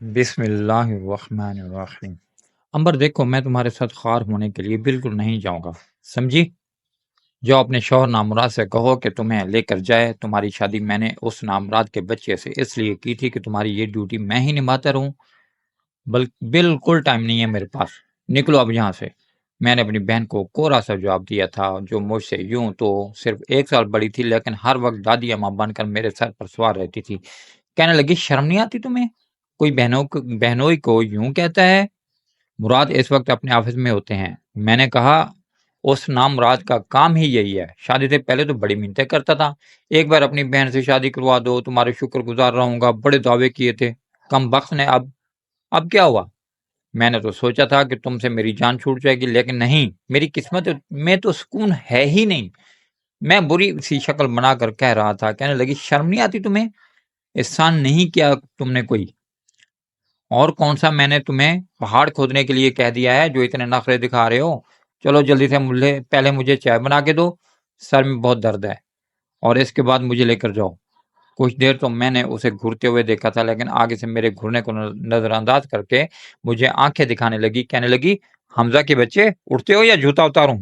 بسم اللہ الرحمن الرحیم۔ امبر دیکھو، میں تمہارے ساتھ خوار ہونے کے لیے بالکل نہیں جاؤں گا، سمجھی؟ جو اپنے شوہر نامراد سے کہو کہ تمہیں لے کر جائے۔ تمہاری شادی میں نے اس نامراد کے بچے سے اس لیے کی تھی کہ تمہاری یہ ڈیوٹی میں ہی نبھاتا رہوں، بالکل ٹائم نہیں ہے میرے پاس، نکلو اب یہاں سے۔ میں نے اپنی بہن کو کوڑا سا جواب دیا تھا، جو مجھ سے یوں تو صرف 1 سال بڑی تھی، لیکن ہر وقت دادی اماں بن کر میرے سر پر سوار رہتی تھی۔ کہنے لگی، شرم نہیں آتی تمہیں؟ کوئی بہنوئی کو یوں کہتا ہے؟ مراد اس وقت اپنے آفس میں ہوتے ہیں۔ میں نے کہا، اس نام راج کا کام ہی یہی ہے، شادی سے پہلے تو بڑی منتیں کرتا تھا، ایک بار اپنی بہن سے شادی کروا دو، تمہارے شکر گزار رہوں گا، بڑے دعوے کیے تھے۔ کم بخت نے اب کیا ہوا؟ میں نے تو سوچا تھا کہ تم سے میری جان چھوٹ جائے گی، لیکن نہیں، میری قسمت میں تو سکون ہے ہی نہیں۔ میں بری سی شکل بنا کر کہہ رہا تھا۔ کہنے لگی، شرم نہیں آتی تمہیں؟ احسان نہیں کیا تم نے کوئی؟ اور کون سا میں نے تمہیں پہاڑ کھودنے کے لیے کہہ دیا ہے جو اتنے نخرے دکھا رہے ہو؟ چلو جلدی سے پہلے مجھے چائے بنا کے دو، سر میں بہت درد ہے، اور اس کے بعد مجھے لے کر جاؤ۔ کچھ دیر تو میں نے اسے گھرتے ہوئے دیکھا تھا، لیکن آگے سے میرے گھرنے کو نظر انداز کر کے مجھے آنکھیں دکھانے لگی۔ کہنے لگی، حمزہ کے بچے، اٹھتے ہو یا جوتا اتاروں؟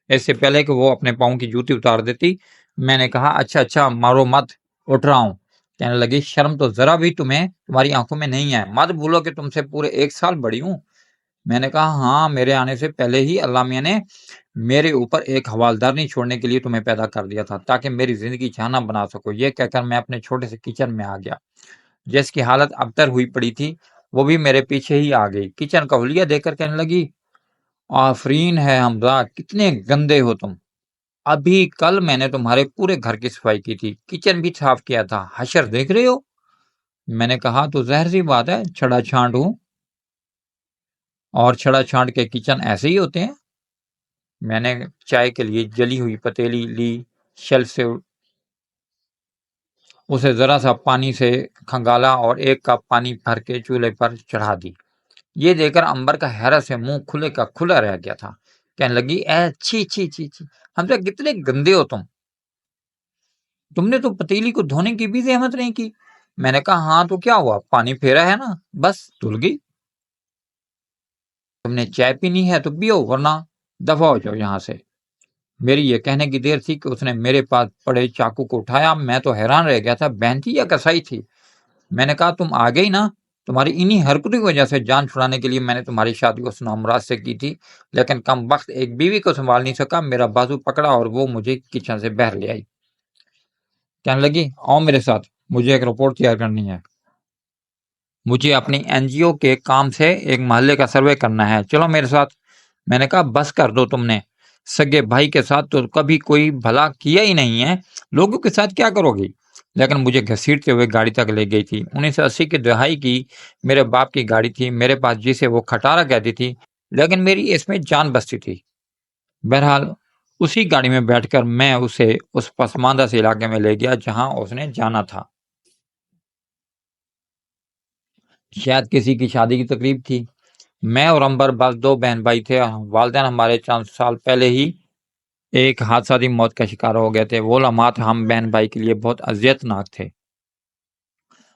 اس سے پہلے کہ وہ اپنے پاؤں کی جوتی اتار دیتی، میں نے کہا، اچھا مارو مت، اٹھ رہا ہوں۔ کہنے لگی، شرم تو ذرا بھی تمہاری آنکھوں میں نہیں ہے، مت بھولو کہ تم سے پورے 1 سال بڑی ہوں۔ میں نے کہا، ہاں، میرے آنے سے پہلے ہی اللہ میاں نے میرے اوپر ایک حوالدار چھوڑنے کے لیے تمہیں پیدا کر دیا تھا، تاکہ میری زندگی جہانا بنا سکو۔ یہ کہہ کر میں اپنے چھوٹے سے کچن میں آ گیا، جس کی حالت ابتر ہوئی پڑی تھی وہ بھی میرے پیچھے ہی آ گئی۔ کچن کا حلیہ دیکھ کر کہنے لگی، آفرین ہے حمزہ، کتنے گندے ہو تم! ابھی کل میں نے تمہارے پورے گھر کی صفائی کی تھی، کچن بھی صاف کیا تھا، حشر دیکھ رہے ہو؟ میں نے کہا، تو ظاہر سی بات ہے، چھڑا چھانٹ ہوں، اور چھڑا چھانٹ کے کچن ایسے ہی ہوتے ہیں۔ میں نے چائے کے لیے جلی ہوئی پتیلی لی، شیلف سے اسے ذرا سا پانی سے کھنگالا اور 1 کپ پانی بھر کے چولہے پر چڑھا دی۔ یہ دیکھ کر امبر کا حیرت سے منہ کھلے کا کھلا رہ گیا تھا۔ کہنے لگی، اے چھی چھی چھی چھی، حمزہ کتنے گندے ہو تم نے تو پتیلی کو دھونے کی بھی زحمت نہیں کی۔ میں نے کہا، ہاں تو کیا ہوا، پانی پھیرا ہے نا، بس دھل گئی۔ تم نے چائے پینی ہے تو پیو، ورنہ دفع ہو جاؤ یہاں سے۔ میری یہ کہنے کی دیر تھی کہ اس نے میرے پاس پڑے چاقو کو اٹھایا۔ میں تو حیران رہ گیا تھا، بہن تھی یا کسائی تھی؟ میں نے کہا، تم آ گئی نا، تمہاری انہی حرکتوں کی وجہ سے جان چھڑانے کے لیے میں نے تمہاری شادی اس نامراد سے کی تھی، لیکن کم وقت ایک بیوی کو سنبھال نہیں سکا، میرا بازو پکڑا اور وہ مجھے کچن سے باہر لے آئی۔ کہنے لگی، آؤ میرے ساتھ، مجھے ایک رپورٹ تیار کرنی ہے، مجھے اپنی این جی او کے کام سے ایک محلے کا سروے کرنا ہے، چلو میرے ساتھ۔ میں نے کہا، بس کر دو، تم نے سگے بھائی کے ساتھ تو کبھی کوئی بھلا کیا ہی نہیں ہے، لوگوں کے ساتھ کیا کرو گی؟ لیکن مجھے گھسیٹتے ہوئے گاڑی تک لے گئی تھی۔ 1980 کی دہائی کی میرے باپ کی گاڑی تھی میرے پاس، جسے وہ کھٹارا کہتی تھی، لیکن میری اس میں جان بستی تھی۔ بہرحال اسی گاڑی میں بیٹھ کر میں اسے اس پسماندہ سے علاقے میں لے گیا جہاں اس نے جانا تھا۔ شاید کسی کی شادی کی تقریب تھی۔ میں اور امبر بس 2 بہن بھائی تھے۔ والدین ہمارے چند سال پہلے ہی ایک حادثاتی موت کا شکار ہو گئے تھے۔ وہ لمحات ہم بہن بھائی کے لیے بہت اذیت ناک تھے۔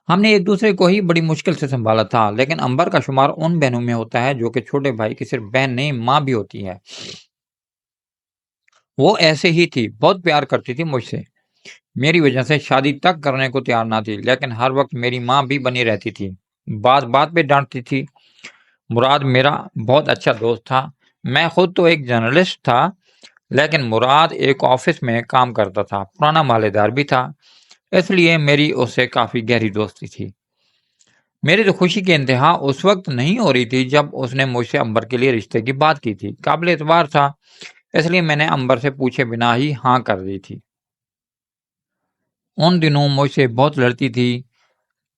ہم نے ایک دوسرے کو ہی بڑی مشکل سے سنبھالا تھا، لیکن امبر کا شمار ان بہنوں میں ہوتا ہے جو کہ چھوٹے بھائی کی صرف بہن نہیں، ماں بھی ہوتی ہے۔ وہ ایسے ہی تھی، بہت پیار کرتی تھی مجھ سے، میری وجہ سے شادی تک کرنے کو تیار نہ تھی، لیکن ہر وقت میری ماں بھی بنی رہتی تھی، بات بات پہ ڈانٹتی تھی۔ مراد میرا بہت اچھا دوست تھا۔ میں خود تو ایک جرنلسٹ تھا، لیکن مراد ایک آفس میں کام کرتا تھا، پرانا مالے دار بھی تھا، اس لیے میری اس سے کافی گہری دوستی تھی۔ میری تو خوشی کی انتہا اس وقت نہیں ہو رہی تھی جب اس نے مجھ سے امبر کے لیے رشتے کی بات کی تھی۔ قابل اعتبار تھا، اس لیے میں نے امبر سے پوچھے بنا ہی ہاں کر دی تھی۔ ان دنوں مجھ سے بہت لڑتی تھی،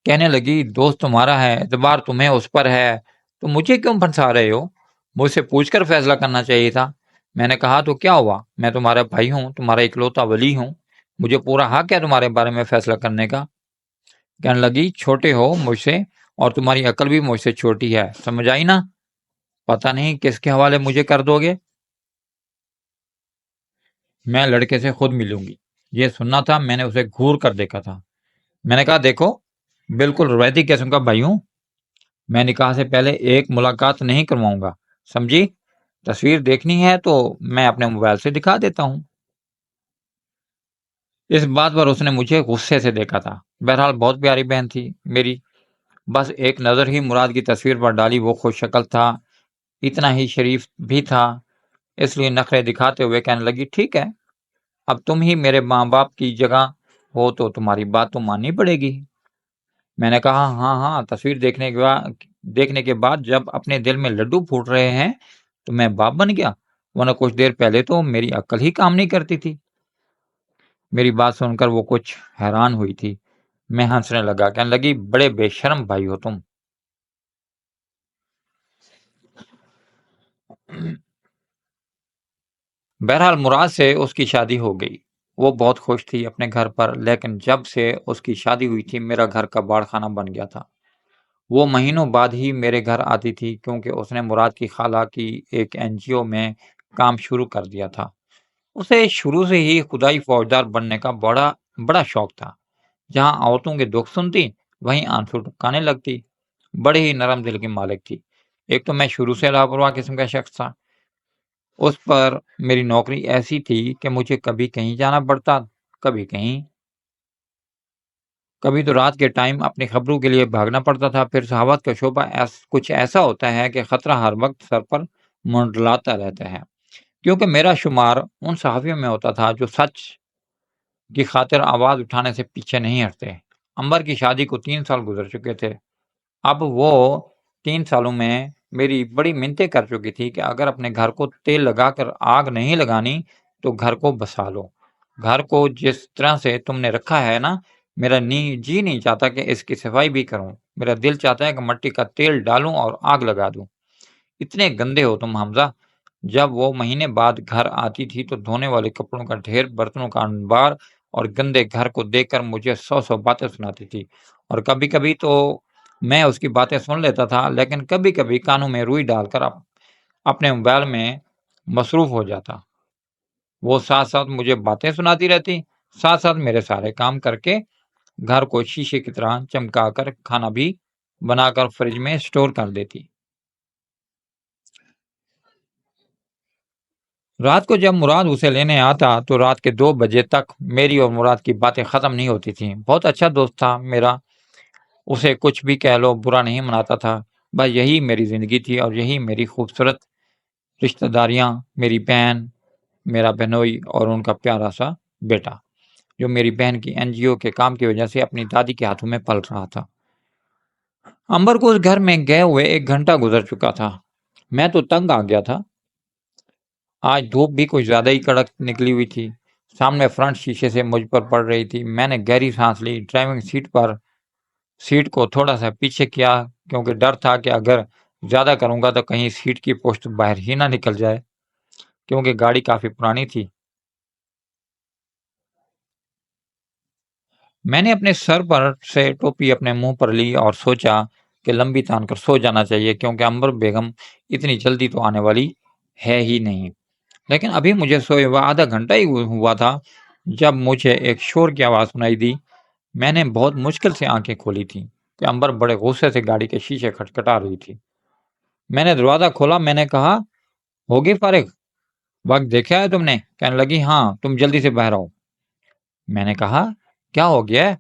کہنے لگی، دوست تمہارا ہے، اعتبار تمہیں اس پر ہے، تو مجھے کیوں پھنسا رہے ہو؟ مجھ سے پوچھ کر فیصلہ کرنا چاہیے تھا۔ میں نے کہا، تو کیا ہوا، میں تمہارا بھائی ہوں، تمہارا اکلوتا ولی ہوں، مجھے پورا حق ہے تمہارے بارے میں فیصلہ کرنے کا۔ کہنے لگی، چھوٹے ہو مجھ سے، اور تمہاری عقل بھی مجھ سے چھوٹی ہے، سمجھ آئی نا؟ پتہ نہیں کس کے حوالے مجھے کر دو گے۔ میں لڑکے سے خود ملوں گی۔ یہ سننا تھا، میں نے اسے گھور کر دیکھا تھا۔ میں نے کہا، دیکھو، بالکل روایتی قسم کا بھائی ہوں، میں نکاح سے پہلے ایک ملاقات نہیں کرواؤں گا، سمجھی؟ تصویر دیکھنی ہے تو میں اپنے موبائل سے دکھا دیتا ہوں۔ اس بات پر اس نے مجھے غصے سے دیکھا تھا۔ بہرحال بہت پیاری بہن تھی میری، بس ایک نظر ہی مراد کی تصویر پر ڈالی۔ وہ خوش شکل تھا، اتنا ہی شریف بھی تھا، اس لیے نخرے دکھاتے ہوئے کہنے لگی، ٹھیک ہے، اب تم ہی میرے ماں باپ کی جگہ ہو تو تمہاری بات تو ماننی پڑے گی۔ میں نے کہا، ہاں ہاں، تصویر دیکھنے کے بعد جب اپنے دل میں لڈو پھوٹ رہے ہیں تو میں باپ بن گیا، ورنہ کچھ دیر پہلے تو میری عقل ہی کام نہیں کرتی تھی۔ میری بات سن کر وہ کچھ حیران ہوئی تھی۔ میں ہنسنے لگا، کہنے لگی، بڑے بے شرم بھائی ہو تم۔ بہرحال مراد سے اس کی شادی ہو گئی۔ وہ بہت خوش تھی اپنے گھر پر، لیکن جب سے اس کی شادی ہوئی تھی میرا گھر کباڑ خانہ بن گیا تھا۔ وہ مہینوں بعد ہی میرے گھر آتی تھی، کیونکہ اس نے مراد کی خالہ کی ایک NGO میں کام شروع کر دیا تھا۔ اسے شروع سے ہی خدائی فوجدار بننے کا بڑا شوق تھا۔ جہاں عورتوں کے دکھ سنتی وہیں آنسو ٹپکانے لگتی۔ بڑے ہی نرم دل کی مالک تھی۔ ایک تو میں شروع سے لاپرواہ قسم کا شخص تھا، اس پر میری نوکری ایسی تھی کہ مجھے کبھی کہیں جانا پڑتا، کبھی کہیں، کبھی تو رات کے ٹائم اپنی خبروں کے لیے بھاگنا پڑتا تھا۔ پھر صحافت کا شعبہ کچھ ایسا ہوتا ہے کہ خطرہ ہر وقت سر پر منڈلاتا رہتا ہے، کیونکہ میرا شمار ان صحافیوں میں ہوتا تھا جو سچ کی خاطر آواز اٹھانے سے پیچھے نہیں ہٹتے۔ امبر کی شادی کو 3 سال گزر چکے تھے۔ اب وہ 3 سالوں میں میری بڑی منتیں کر چکی تھی کہ اگر اپنے گھر کو تیل لگا کر آگ نہیں لگانی تو گھر کو بسا لو۔ گھر کو جس طرح سے تم نے رکھا ہے نا، میرا جی نہیں چاہتا کہ اس کی صفائی بھی کروں۔ میرا دل چاہتا ہے کہ مٹی کا تیل ڈالوں اور آگ لگا دوں۔ اتنے گندے ہو تم حمزہ۔ جب وہ مہینے بعد گھر آتی تھی تو دھونے والے کپڑوں کا ڈھیر، برتنوں کا انبار اور گندے گھر کو دیکھ کر مجھے 100 باتیں سناتی تھی، اور کبھی کبھی تو میں اس کی باتیں سن لیتا تھا، لیکن کبھی کبھی کانوں میں روئی ڈال کر اپنے موبائل میں مصروف ہو جاتا۔ وہ ساتھ ساتھ مجھے باتیں سناتی رہتی، ساتھ ساتھ میرے سارے کام کر کے گھر کو شیشے کی طرح چمکا کر کھانا بھی بنا کر فریج میں سٹور کر دیتی۔ رات کو جب مراد اسے لینے آتا تو رات کے 2 بجے تک میری اور مراد کی باتیں ختم نہیں ہوتی تھیں۔ بہت اچھا دوست تھا میرا، اسے کچھ بھی کہہ لو برا نہیں مناتا تھا۔ بس یہی میری زندگی تھی اور یہی میری خوبصورت رشتہ داریاں، میری بہن، میرا بہنوئی اور ان کا پیارا سا بیٹا، جو میری بہن کی NGO کے کام کی وجہ سے اپنی دادی کے ہاتھوں میں پل رہا تھا۔ امبر کو اس گھر میں گئے ہوئے 1 گھنٹہ گزر چکا تھا۔ میں تو تنگ آ گیا تھا۔ آج دھوپ بھی کچھ زیادہ ہی کڑک نکلی ہوئی تھی، سامنے فرنٹ شیشے سے مجھ پر پڑ رہی تھی۔ میں نے گہری سانس لی، ڈرائیونگ سیٹ کو تھوڑا سا پیچھے کیا، کیونکہ ڈر تھا کہ اگر زیادہ کروں گا تو کہیں سیٹ کی پوسٹ باہر ہی نہ نکل جائے، کیونکہ گاڑی کافی پرانی تھی۔ میں نے اپنے سر پر سے ٹوپی اپنے منہ پر لی اور سوچا کہ لمبی تان کر سو جانا چاہیے، کیونکہ امبر بیگم اتنی جلدی تو آنے والی ہے ہی نہیں۔ لیکن ابھی مجھے سوئے ہوا آدھا گھنٹہ ہی ہوا تھا جب مجھے ایک شور کی آواز سنائی دی۔ میں نے بہت مشکل سے آنکھیں کھولی تھی کہ امبر بڑے غصے سے گاڑی کے شیشے کھٹکھٹا رہی تھی۔ میں نے دروازہ کھولا، میں نے کہا، ہوگی فارغ؟ وقت دیکھا ہے تم نے؟ کہنے لگی، ہاں، تم جلدی سے باہر آؤ۔ میں نے کہا، کیا ہو گیا ہے؟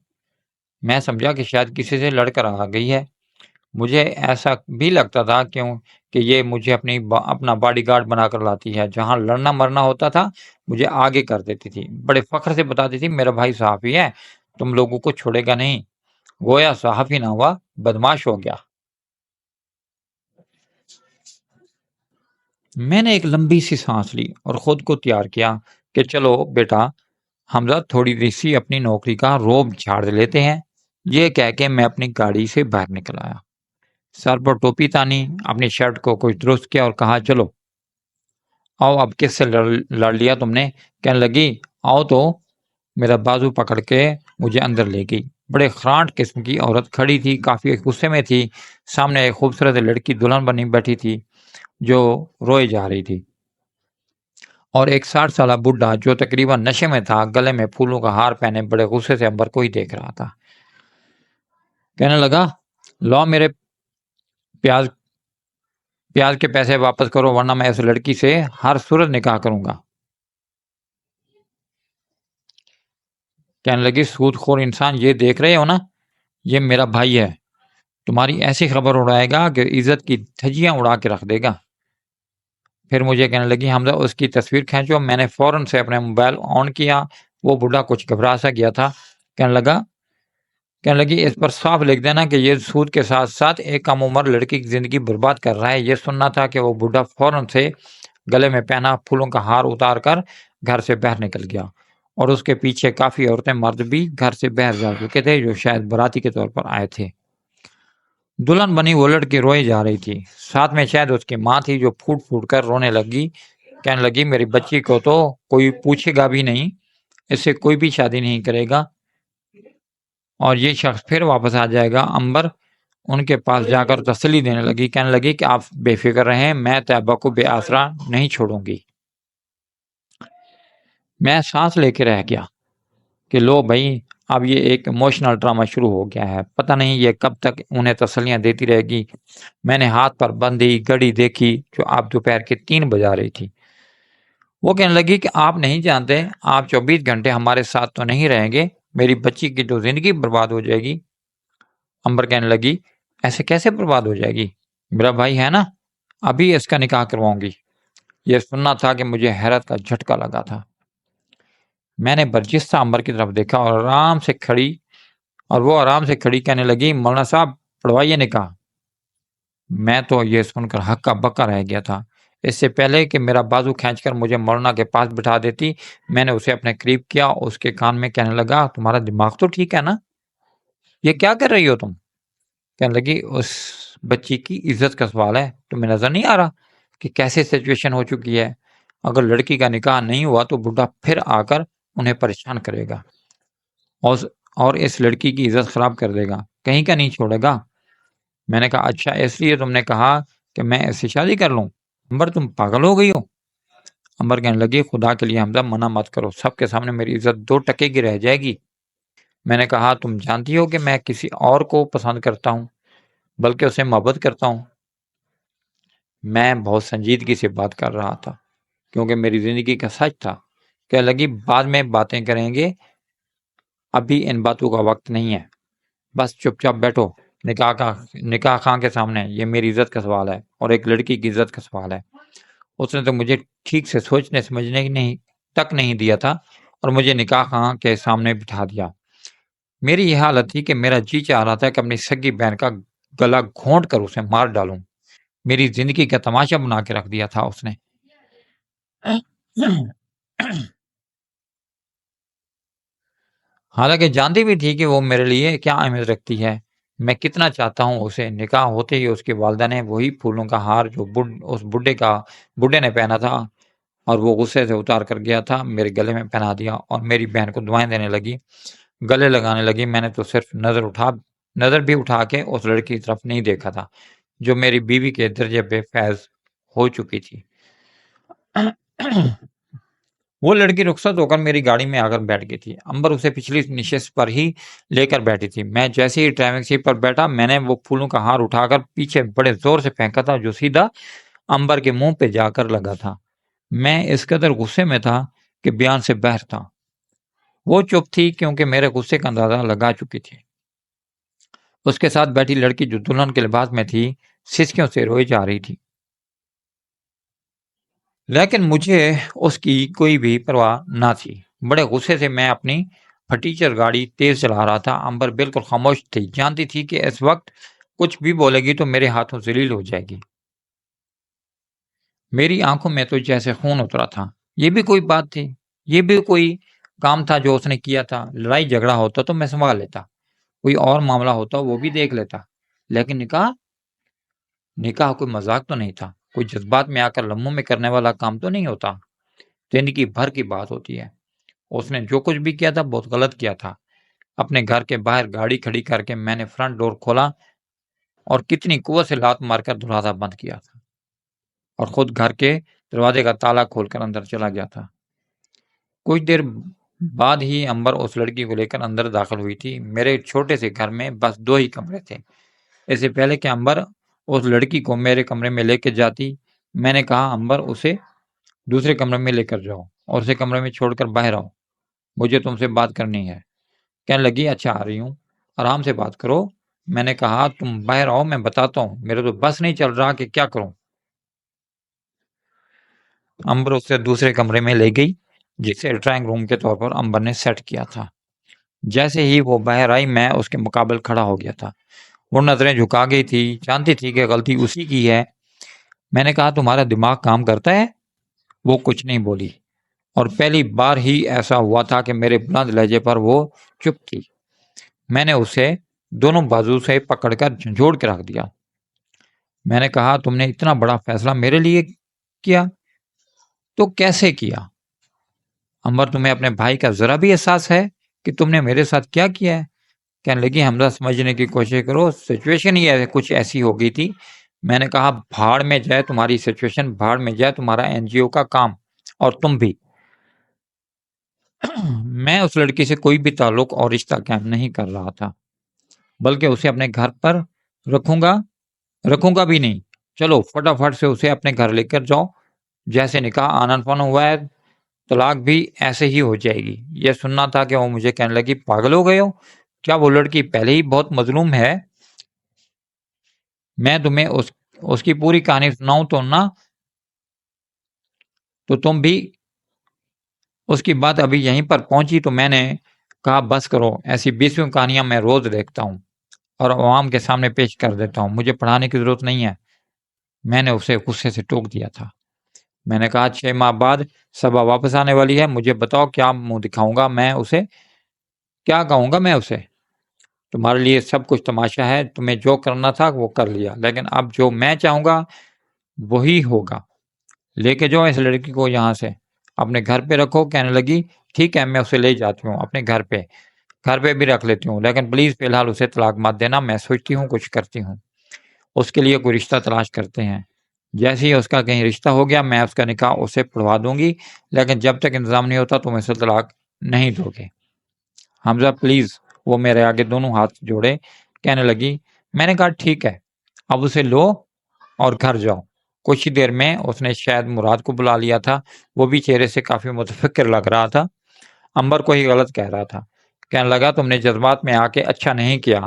میں سمجھا کہ شاید کسی سے لڑ کر آ گئی ہے۔ مجھے ایسا بھی لگتا تھا کہ یہ مجھے اپنا باڈی گارڈ بنا کر لاتی ہے، جہاں لڑنا مرنا ہوتا تھا مجھے آگے کر دیتی تھی، بڑے فخر سے بتاتی تھی، میرا بھائی صحافی ہے، تم لوگوں کو چھوڑے گا نہیں۔ گویا صحافی نہ ہوا، بدماش ہو گیا۔ میں نے ایک لمبی سی سانس لی اور خود کو تیار کیا کہ چلو بیٹا حمزہ، تھوڑی دیر سی اپنی نوکری کا روب جھاڑ لیتے ہیں۔ یہ کہہ کے میں اپنی گاڑی سے باہر نکل آیا، سر پر ٹوپی تانی، اپنی شرٹ کو کچھ درست کیا اور کہا، چلو آؤ، اب کس سے لڑ لیا تم نے؟ کہنے لگی، آؤ تو۔ میرا بازو پکڑ کے مجھے اندر لے گئی۔ بڑے خرانٹ قسم کی عورت کھڑی تھی، کافی غصے میں تھی۔ سامنے ایک خوبصورت لڑکی دلہن بنی بیٹھی تھی جو روئے جا رہی تھی، اور ایک 60 سالہ بڈھا جو تقریباً نشے میں تھا، گلے میں پھولوں کا ہار پہنے، بڑے غصے سے امبر کو ہی دیکھ رہا تھا۔ کہنے لگا، لاؤ پیاز کے پیسے واپس کرو ورنہ میں اس لڑکی سے ہر صورت نکاح کروں گا۔ کہنے لگی سود خور انسان، یہ دیکھ رہے ہو نا، یہ میرا بھائی ہے، تمہاری ایسی خبر اڑائے گا کہ عزت کی دھجیاں اڑا کے رکھ دے گا۔ پھر مجھے کہنے لگی حمزہ اس کی تصویر کھینچو۔ میں نے فوراً سے اپنے موبائل آن کیا۔ وہ بوڑھا کچھ گھبرا سا گیا تھا، کہنے لگی اس پر صاف لکھ دینا کہ یہ سود کے ساتھ ساتھ ایک کم عمر لڑکی کی زندگی برباد کر رہا ہے۔ یہ سننا تھا کہ وہ بوڑھا فوراً سے گلے میں پہنا پھولوں کا ہار اتار کر گھر سے باہر نکل گیا، اور اس کے پیچھے کافی عورتیں مرد بھی گھر سے باہر جا چکے تھے جو شاید باراتی کے طور پر آئے تھے۔ دلہن بنی وہ لڑکی روئی جا رہی تھی، ساتھ میں شاید اس کی ماں تھی جو پھوٹ پھوٹ کر رونے لگی۔ کہنے لگی میری بچی کو تو کوئی پوچھے گا بھی نہیں، اس سے کوئی بھی شادی نہیں کرے گا، اور یہ شخص پھر واپس آ جائے گا۔ امبر ان کے پاس جا کر تسلی دینے لگی، کہنے لگی کہ آپ بے فکر رہیں، میں طیبہ کو بے آسرا نہیں چھوڑوں گی۔ میں سانس لے کے رہ گیا کہ لو بھائی، اب یہ ایک ایموشنل ڈرامہ شروع ہو گیا ہے، پتہ نہیں یہ کب تک انہیں تسلیاں دیتی رہے گی۔ میں نے ہاتھ پر بندھی گھڑی دیکھی جو اب دوپہر کے 3 بجا رہی تھی۔ وہ کہنے لگی کہ آپ نہیں جانتے، آپ 24 گھنٹے ہمارے ساتھ تو نہیں رہیں گے، میری بچی کی تو زندگی برباد ہو جائے گی۔ امبر کہنے لگی ایسے کیسے برباد ہو جائے گی، میرا بھائی ہے نا، ابھی اس کا نکاح کرواؤں گی۔ یہ سننا تھا کہ مجھے حیرت کا جھٹکا لگا تھا۔ میں نے برجستہ امبر کی طرف دیکھا اور وہ آرام سے کھڑی کہنے لگی مولانا صاحب پڑھوائیے نکاح۔ میں تو یہ سن کر ہکا بکا رہ گیا تھا۔ اس سے پہلے کہ میرا بازو کھینچ کر مجھے مولانا کے پاس بٹھا دیتی، میں نے اسے اپنے قریب کیا، اس کے کان میں کہنے لگا تمہارا دماغ تو ٹھیک ہے نا، یہ کیا کر رہی ہو تم؟ کہنے لگی اس بچی کی عزت کا سوال ہے، تمہیں نظر نہیں آ رہا کہ کیسے سچویشن ہو چکی ہے؟ اگر لڑکی کا نکاح نہیں ہوا تو بڈھا پھر آ کر انہیں پریشان کرے گا اور اس لڑکی کی عزت خراب کر دے گا، کہیں کا نہیں چھوڑے گا۔ میں نے کہا اچھا اس لیے تم نے کہا کہ میں اس سے شادی کر لوں؟ امبر تم پاگل ہو گئی ہو؟ امبر کہنے لگی خدا کے لیے حمزہ منع مت کرو، سب کے سامنے میری عزت 2 ٹکے کی رہ جائے گی۔ میں نے کہا تم جانتی ہو کہ میں کسی اور کو پسند کرتا ہوں، بلکہ اسے محبت کرتا ہوں۔ میں بہت سنجیدگی سے بات کر رہا تھا کیونکہ میری زندگی کا سچ تھا۔ کہنے لگی بعد میں باتیں کریں گے، ابھی ان باتوں کا وقت نہیں ہے، بس چپ چاپ بیٹھو۔ نکاح خاں کے سامنے یہ میری عزت کا سوال ہے اور ایک لڑکی کی عزت کا سوال ہے۔ اس نے تو مجھے ٹھیک سے سوچنے سمجھنے تک نہیں دیا تھا اور مجھے نکاح خاں کے سامنے بٹھا دیا۔ میری یہ حالت تھی کہ میرا جی چاہ رہا تھا کہ اپنی سگی بہن کا گلا گھونٹ کر اسے مار ڈالوں۔ میری زندگی کا تماشا بنا کے رکھ دیا تھا اس نے۔ حالانکہ جانتی بھی تھی کہ وہ میرے لیے کیا اہمیت رکھتی ہے، میں کتنا چاہتا ہوں اسے۔ نکاح ہوتے ہی اس کی والدہ نے وہی پھولوں کا ہار جو اس بڈھے نے پہنا تھا اور وہ غصے سے اتار کر گیا تھا، میرے گلے میں پہنا دیا اور میری بہن کو دعائیں دینے لگی، گلے لگانے لگی۔ میں نے تو صرف نظر بھی اٹھا کے اس لڑکی کی طرف نہیں دیکھا تھا جو میری بیوی کے درجے پہ فیض ہو چکی تھی۔ وہ لڑکی رخصت ہو کر میری گاڑی میں آ کر بیٹھ گئی تھی۔ امبر اسے پچھلی نشست پر ہی لے کر بیٹھی تھی۔ میں جیسے ہی ڈرائیونگ سیٹ پر بیٹھا، میں نے وہ پھولوں کا ہار اٹھا کر پیچھے بڑے زور سے پھینکا تھا جو سیدھا امبر کے منہ پہ جا کر لگا تھا۔ میں اس قدر غصے میں تھا کہ بیان سے باہر تھا۔ وہ چپ تھی کیونکہ میرے غصے کا اندازہ لگا چکی تھی۔ اس کے ساتھ بیٹھی لڑکی جو دلہن کے لباس میں تھی سسکیوں سے روئی جا رہی تھی، لیکن مجھے اس کی کوئی بھی پرواہ نہ تھی۔ بڑے غصے سے میں اپنی پھٹیچر گاڑی تیز چلا رہا تھا۔ امبر بالکل خاموش تھی، جانتی تھی کہ اس وقت کچھ بھی بولے گی تو میرے ہاتھوں ذلیل ہو جائے گی۔ میری آنکھوں میں تو جیسے خون اترا تھا۔ یہ بھی کوئی بات تھی، یہ بھی کوئی کام تھا جو اس نے کیا تھا۔ لڑائی جھگڑا ہوتا تو میں سنبھال لیتا، کوئی اور معاملہ ہوتا وہ بھی دیکھ لیتا، لیکن نکاح کوئی مذاق تو نہیں تھا، کوئی جذبات میں آ کر لمحوں میں کرنے والا کام تو نہیں ہوتا، زندگی بھر کی بات ہوتی ہے۔ اس نے جو کچھ بھی کیا تھا بہت غلط کیا تھا۔ اپنے گھر کے باہر گاڑی کھڑی کر کے میں نے فرنٹ ڈور کھولا اور کتنی قوت سے لات مار کر دروازہ بند کیا تھا اور خود گھر کے دروازے کا تالا کھول کر اندر چلا گیا تھا۔ کچھ دیر بعد ہی امبر اس لڑکی کو لے کر اندر داخل ہوئی تھی۔ میرے چھوٹے سے گھر میں بس 2 ہی کمرے تھے۔ اس سے پہلے کہ امبر اس لڑکی کو میرے کمرے میں لے کے جاتی۔ میں نے کہا امبر اسے دوسرے کمرے میں لے کر جاؤ اور اسے کمرے میں چھوڑ کر باہر آؤ، مجھے تم سے بات کرنی ہے۔ کہنے لگی اچھا آ رہی ہوں، آرام سے بات کرو۔ میں نے کہا تم باہر آؤ، میں بتاتا ہوں، میرے تو بس نہیں چل رہا کہ کیا کروں۔ امبر اسے دوسرے کمرے میں لے گئی جسے ڈرائنگ روم کے طور پر امبر نے سیٹ کیا تھا۔ جیسے ہی وہ باہر آئی میں اس کے مقابل کھڑا ہو گیا تھا۔ وہ نظریں جھکا گئی تھی، جانتی تھی کہ غلطی اسی کی ہے۔ میں نے کہا تمہارا دماغ کام کرتا ہے؟ وہ کچھ نہیں بولی، اور پہلی بار ہی ایسا ہوا تھا کہ میرے بلند لہجے پر وہ چپ تھی۔ میں نے اسے دونوں بازو سے پکڑ کر جھنجھوڑ کے رکھ دیا۔ میں نے کہا تم نے اتنا بڑا فیصلہ میرے لیے کیا تو کیسے کیا؟ امبر تمہیں اپنے بھائی کا ذرا بھی احساس ہے کہ تم نے میرے ساتھ کیا کیا ہے؟ کہنے لگی حمزہ سمجھنے کی کوشش کرو، سچویشن ہی کچھ ایسی ہو گئی تھی۔ میں نے کہا بھاڑ میں جائے تمہاری سچویشن، بھاڑ میں جائے تمہارا NGO کا کام، اور تم بھی۔ میں اس لڑکی سے کوئی بھی تعلق اور رشتہ قائم نہیں کر رہا تھا، بلکہ اسے اپنے گھر پر رکھوں گا بھی نہیں۔ چلو فٹافٹ سے اسے اپنے گھر لے کر جاؤ، جیسے نکاح آنن فن ہوا ہے طلاق بھی ایسے ہی ہو جائے گی۔ یہ سننا تھا کہ وہ مجھے کہنے لگی پاگل ہو گئے ہو کیا؟ وہ لڑکی پہلے ہی بہت مظلوم ہے، میں تمہیں اس کی پوری کہانی سناؤں تو تم بھی اس کی بات ابھی یہیں پر پہنچی تو میں نے کہا بس کرو، ایسی 20 کہانیاں میں روز دیکھتا ہوں اور عوام کے سامنے پیش کر دیتا ہوں، مجھے پڑھانے کی ضرورت نہیں ہے۔ میں نے اسے غصے سے ٹوک دیا تھا۔ میں نے کہا 6 ماہ بعد صبا واپس آنے والی ہے، مجھے بتاؤ کیا منہ دکھاؤں گا میں اسے، کیا کہوں گا میں اسے؟ تمہارے لیے سب کچھ تماشا ہے، تمہیں جو کرنا تھا وہ کر لیا، لیکن اب جو میں چاہوں گا وہی ہوگا۔ لے کے جاؤ اس لڑکی کو یہاں سے، اپنے گھر پہ رکھو۔ کہنے لگی ٹھیک ہے میں اسے لے جاتی ہوں اپنے گھر پہ بھی رکھ لیتی ہوں، لیکن پلیز فی الحال اسے طلاق مت دینا، میں سوچتی ہوں کچھ کرتی ہوں، اس کے لیے کوئی رشتہ تلاش کرتے ہیں۔ جیسے ہی اس کا کہیں رشتہ ہو گیا میں اس کا نکاح اسے پڑھوا دوں گی، لیکن جب تک انتظام نہیں ہوتا تم اسے طلاق نہیں دو گے۔ حمزہ پلیز۔ وہ میرے آگے دونوں ہاتھ جوڑے کہنے لگی۔ میں نے کہا ٹھیک ہے اب اسے لو اور گھر جاؤ۔ کچھ ہی دیر میں اس نے شاید مراد کو بلا لیا تھا، وہ بھی چہرے سے کافی متفکر لگ رہا تھا۔ امبر کو ہی غلط کہہ رہا تھا، کہنے لگا تم نے جذبات میں آ کے اچھا نہیں کیا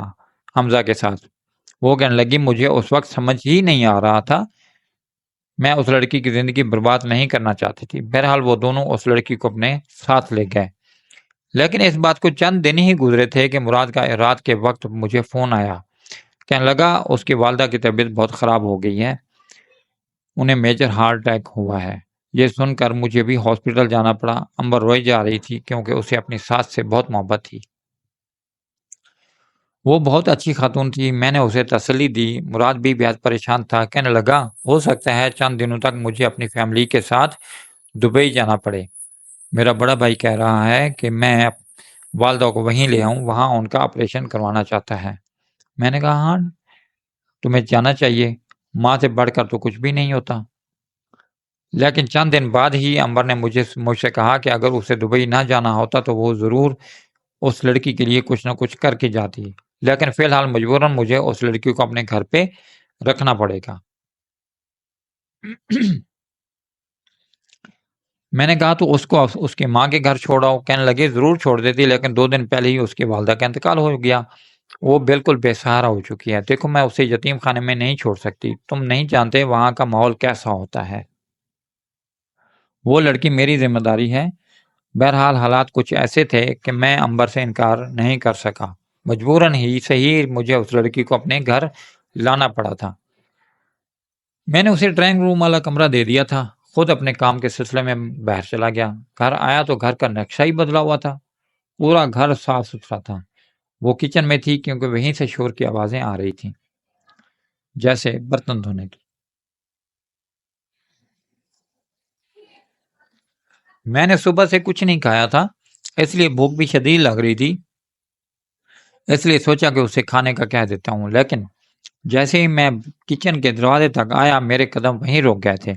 حمزہ کے ساتھ۔ وہ کہنے لگی مجھے اس وقت سمجھ ہی نہیں آ رہا تھا، میں اس لڑکی کی زندگی برباد نہیں کرنا چاہتی تھی۔ بہرحال وہ دونوں اس لڑکی کو اپنے ساتھ لے گئے، لیکن اس بات کو چند دن ہی گزرے تھے کہ مراد کا رات کے وقت مجھے فون آیا، کہنے لگا اس کی والدہ کی طبیعت بہت خراب ہو گئی ہے، انہیں میجر ہارٹ اٹیک ہوا ہے۔ یہ سن کر مجھے بھی ہاسپٹل جانا پڑا۔ امبر روئی جا رہی تھی کیونکہ اسے اپنی ساس سے بہت محبت تھی، وہ بہت اچھی خاتون تھی۔ میں نے اسے تسلی دی، مراد بھی بہت پریشان تھا، کہنے لگا ہو سکتا ہے چند دنوں تک مجھے اپنی فیملی کے ساتھ دبئی جانا پڑے، میرا بڑا بھائی کہہ رہا ہے کہ میں والدہ کو وہیں لے آؤں، وہاں ان کا آپریشن کروانا چاہتا ہے۔ میں نے کہا ہاں تمہیں جانا چاہیے، ماں سے بڑھ کر تو کچھ بھی نہیں ہوتا۔ لیکن چند دن بعد ہی امبر نے مجھ سے کہا کہ اگر اسے دبئی نہ جانا ہوتا تو وہ ضرور اس لڑکی کے لیے کچھ نہ کچھ کر کے جاتی، لیکن فی الحال مجبوراً مجھے اس لڑکی کو اپنے گھر پہ رکھنا پڑے گا۔ میں نے کہا تو اس کو اس کی ماں کے گھر چھوڑاؤ۔ کہنے لگے ضرور چھوڑ دیتی، لیکن 2 دن پہلے ہی اس کی والدہ کا انتقال ہو گیا، وہ بالکل بے سہارا ہو چکی ہے۔ دیکھو میں اسے یتیم خانے میں نہیں چھوڑ سکتی، تم نہیں جانتے وہاں کا ماحول کیسا ہوتا ہے، وہ لڑکی میری ذمہ داری ہے۔ بہرحال حالات کچھ ایسے تھے کہ میں امبر سے انکار نہیں کر سکا، مجبوراً ہی صحیح مجھے اس لڑکی کو اپنے گھر لانا پڑا تھا۔ میں نے اسے ڈرائنگ روم والا کمرہ دے دیا تھا، خود اپنے کام کے سلسلے میں باہر چلا گیا۔ گھر آیا تو گھر کا نقشہ ہی بدلا ہوا تھا، پورا گھر صاف ستھرا تھا۔ وہ کچن میں تھی کیونکہ وہیں سے شور کی آوازیں آ رہی تھیں، جیسے برتن دھونے کی۔ میں نے صبح سے کچھ نہیں کھایا تھا، اس لیے بھوک بھی شدید لگ رہی تھی، اس لیے سوچا کہ اسے کھانے کا کہہ دیتا ہوں، لیکن جیسے ہی میں کچن کے دروازے تک آیا میرے قدم وہیں رک گئے تھے،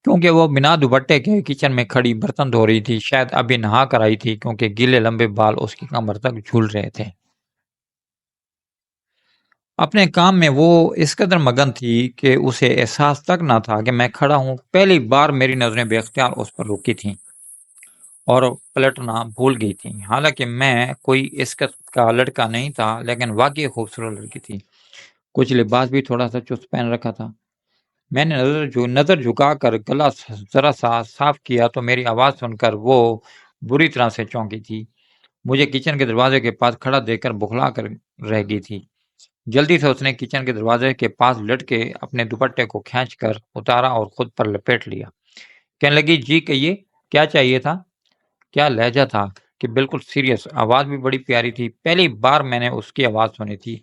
کیونکہ وہ بنا دوپٹے کے کچن میں کھڑی برتن دھو رہی تھی، شاید ابھی نہا کر آئی تھی کیونکہ گیلے لمبے بال اس کی کمر تک جھول رہے تھے۔ اپنے کام میں وہ اس قدر مگن تھی کہ اسے احساس تک نہ تھا کہ میں کھڑا ہوں۔ پہلی بار میری نظریں بے اختیار اس پر رکی تھیں اور پلٹنا بھول گئی تھی۔ حالانکہ میں کوئی اس قسم کا لڑکا نہیں تھا، لیکن واقعی خوبصورت لڑکی تھی۔ کچھ لباس بھی تھوڑا سا چست پہن رکھا تھا۔ میں نے نظر جھکا کر گلا ذرا سا صاف کیا تو میری آواز سن کر وہ بری طرح سے چونکی تھی۔ مجھے کچن کے دروازے کے پاس کھڑا دیکھ کر بکھلا کر رہ گئی تھی۔ جلدی سے اس نے کچن کے دروازے کے پاس لٹ کے اپنے دوپٹے کو کھینچ کر اتارا اور خود پر لپیٹ لیا۔ کہنے لگی، جی کہیے، کیا چاہیے تھا؟ کیا لہجہ تھا کہ بالکل سیریس، آواز بھی بڑی پیاری تھی۔ پہلی بار میں نے اس کی آواز سنی تھی،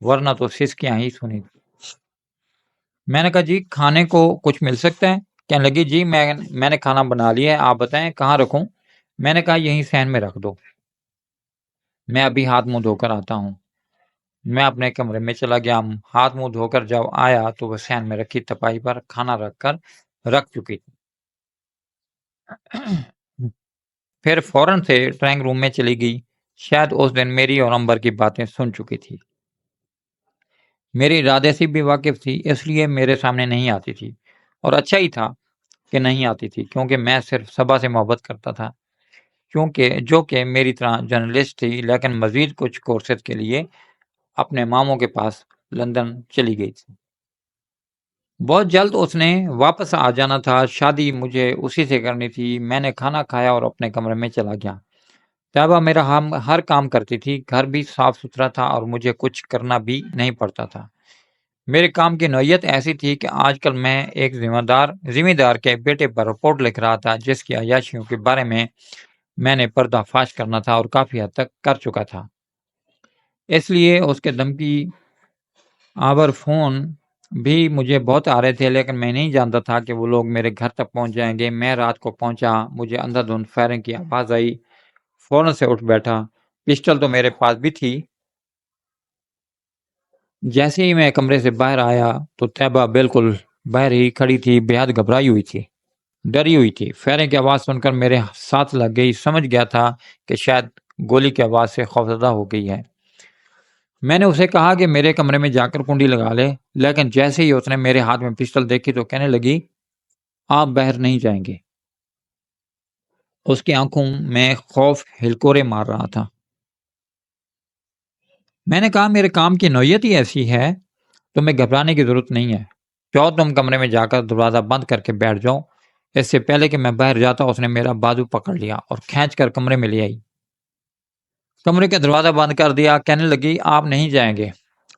ورنہ تو سسکیاں ہی سنی تھی۔ میں نے کہا، جی کھانے کو کچھ مل سکتا ہے؟ کہنے لگی، جی میں نے کھانا بنا لیا ہے، آپ بتائیں کہاں رکھوں؟ میں نے کہا، یہیں صحن میں رکھ دو، میں ابھی ہاتھ منہ دھو کر آتا ہوں۔ میں اپنے کمرے میں چلا گیا۔ ہاتھ منہ دھو کر جب آیا تو وہ صحن میں رکھی تپائی پر کھانا رکھ چکی تھی۔ پھر فوراً سے ڈرائنگ روم میں چلی گئی۔ شاید اس دن میری اور امبر کی باتیں سن چکی تھی۔ میری ارادے سے بھی واقف تھی، اس لیے میرے سامنے نہیں آتی تھی، اور اچھا ہی تھا کہ نہیں آتی تھی، کیونکہ میں صرف صبا سے محبت کرتا تھا، جو کہ میری طرح جرنلسٹ تھی، لیکن مزید کچھ کورسز کے لیے اپنے ماموں کے پاس لندن چلی گئی تھی۔ بہت جلد اس نے واپس آ جانا تھا، شادی مجھے اسی سے کرنی تھی۔ میں نے کھانا کھایا اور اپنے کمرے میں چلا گیا۔ طیبہ میرا ہر کام کرتی تھی، گھر بھی صاف ستھرا تھا اور مجھے کچھ کرنا بھی نہیں پڑتا تھا۔ میرے کام کی نوعیت ایسی تھی کہ آج کل میں ایک ذمہ دار کے بیٹے پر رپورٹ لکھ رہا تھا، جس کی عیاشیوں کے بارے میں نے پردہ فاش کرنا تھا اور کافی حد تک کر چکا تھا۔ اس لیے اس کے دھمکی آور فون بھی مجھے بہت آ رہے تھے، لیکن میں نہیں جانتا تھا کہ وہ لوگ میرے گھر تک پہنچ جائیں گے۔ میں رات کو پہنچا، مجھے اندھا دھند فائرنگ کی آواز آئی، فوراً سے اٹھ بیٹھا۔ پسٹل تو میرے پاس بھی تھی۔ جیسے ہی میں کمرے سے باہر آیا تو طیبہ بالکل باہر ہی کھڑی تھی، بے حد گھبرائی ہوئی تھی، ڈری ہوئی تھی۔ فائرنگ کی آواز سن کر میرے ساتھ لگ گئی، سمجھ گیا تھا کہ شاید گولی کی آواز سے خوفزدہ ہو گئی ہے۔ میں نے اسے کہا کہ میرے کمرے میں جا کر کنڈی لگا لے، لیکن جیسے ہی اس نے میرے ہاتھ میں پسٹل دیکھی تو کہنے لگی، آپ باہر نہیں جائیں گے۔ اس کی آنکھوں میں خوف ہلکورے مار رہا تھا۔ میں نے کہا، میرے کام کی نوعیت ہی ایسی ہے، تمہیں گھبرانے کی ضرورت نہیں ہے۔ چاہو تم کمرے میں جا کر دروازہ بند کر کے بیٹھ جاؤ۔ اس سے پہلے کہ میں باہر جاتا اس نے میرا بازو پکڑ لیا اور کھینچ کر کمرے میں لے آئی۔ کمرے کا دروازہ بند کر دیا۔ کہنے لگی، آپ نہیں جائیں گے،